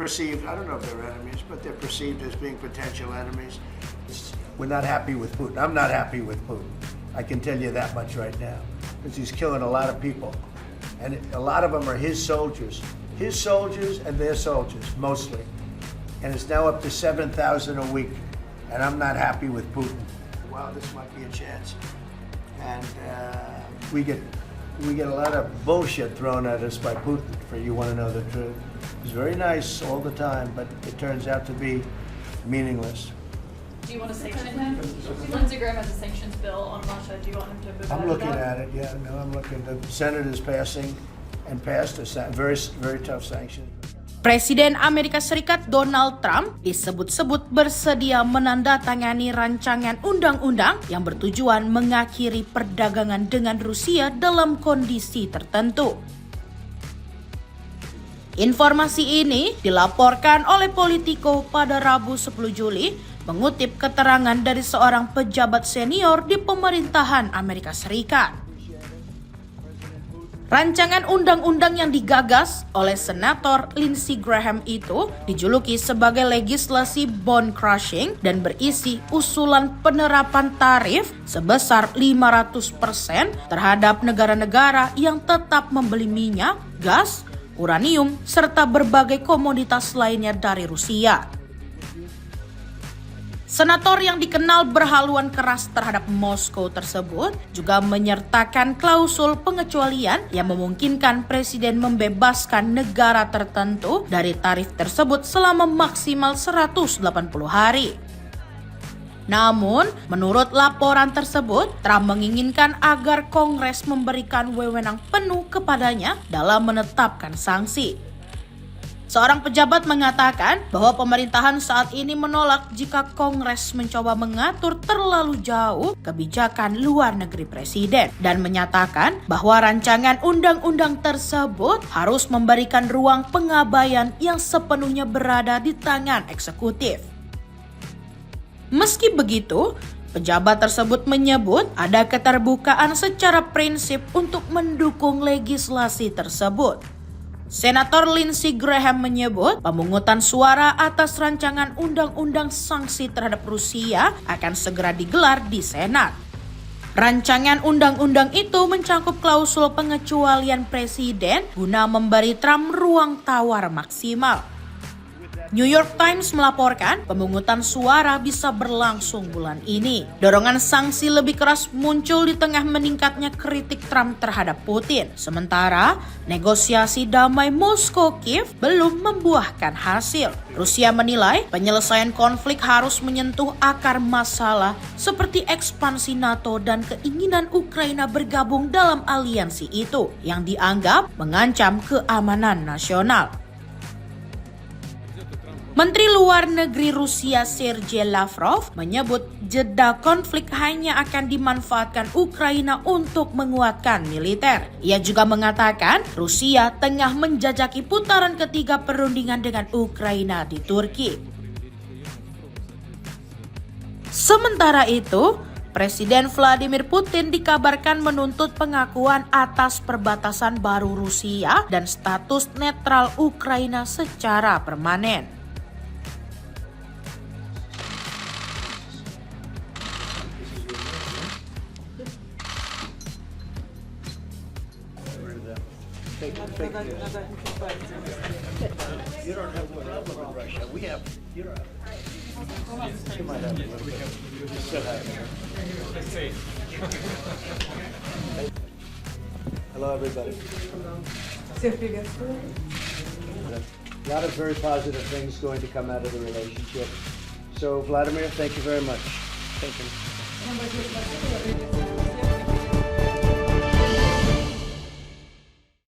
perceived, I don't know if they're enemies, but they're perceived as being potential enemies. We're not happy with Putin. I'm not happy with Putin. I can tell you that much right now, because he's killing a lot of people. And a lot of them are his soldiers and their soldiers, mostly. And it's now up to 7,000 a week. And I'm not happy with Putin. Wow, this might be a chance. And we get a lot of bullshit thrown at us by Putin, for you want to know the truth. He's very nice all the time, but it turns out to be meaningless. Do you want to sanction him? Lindsey Graham has a sanctions bill on Russia. Do you want him to move I'm looking at it, yeah. No, I'm looking. The Senate is passed a very, very tough sanctions. Presiden Amerika Serikat Donald Trump disebut-sebut bersedia menandatangani rancangan undang-undang yang bertujuan mengakhiri perdagangan dengan Rusia dalam kondisi tertentu. Informasi ini dilaporkan oleh Politico pada Rabu 10 Juli mengutip keterangan dari seorang pejabat senior di pemerintahan Amerika Serikat. Rancangan undang-undang yang digagas oleh Senator Lindsey Graham itu dijuluki sebagai legislasi bone crushing dan berisi usulan penerapan tarif sebesar 500% terhadap negara-negara yang tetap membeli minyak, gas, uranium, serta berbagai komoditas lainnya dari Rusia. Senator yang dikenal berhaluan keras terhadap Moskow tersebut juga menyertakan klausul pengecualian yang memungkinkan presiden membebaskan negara tertentu dari tarif tersebut selama maksimal 180 hari. Namun, menurut laporan tersebut, Trump menginginkan agar Kongres memberikan wewenang penuh kepadanya dalam menetapkan sanksi. Seorang pejabat mengatakan bahwa pemerintahan saat ini menolak jika Kongres mencoba mengatur terlalu jauh kebijakan luar negeri presiden dan menyatakan bahwa rancangan undang-undang tersebut harus memberikan ruang pengabaian yang sepenuhnya berada di tangan eksekutif. Meski begitu, pejabat tersebut menyebut ada keterbukaan secara prinsip untuk mendukung legislasi tersebut. Senator Lindsey Graham menyebut pemungutan suara atas rancangan undang-undang sanksi terhadap Rusia akan segera digelar di Senat. Rancangan undang-undang itu mencangkup klausul pengecualian presiden guna memberi Trump ruang tawar maksimal. New York Times melaporkan pemungutan suara bisa berlangsung bulan ini. Dorongan sanksi lebih keras muncul di tengah meningkatnya kritik Trump terhadap Putin. Sementara, negosiasi damai Moskow-Kiev belum membuahkan hasil. Rusia menilai penyelesaian konflik harus menyentuh akar masalah seperti ekspansi NATO dan keinginan Ukraina bergabung dalam aliansi itu yang dianggap mengancam keamanan nasional. Menteri Luar Negeri Rusia Sergei Lavrov menyebut jeda konflik hanya akan dimanfaatkan Ukraina untuk menguatkan militer. Ia juga mengatakan Rusia tengah menjajaki putaran ketiga perundingan dengan Ukraina di Turki. Sementara itu, Presiden Vladimir Putin dikabarkan menuntut pengakuan atas perbatasan baru Rusia dan status netral Ukraina secara permanen. You don't have a problem with Russia. We have. You don't have. You might have a little bit. Still have. Hello, everybody. A lot of very positive things going to come out of the relationship. So, Vladimir, thank you very much. Thank you.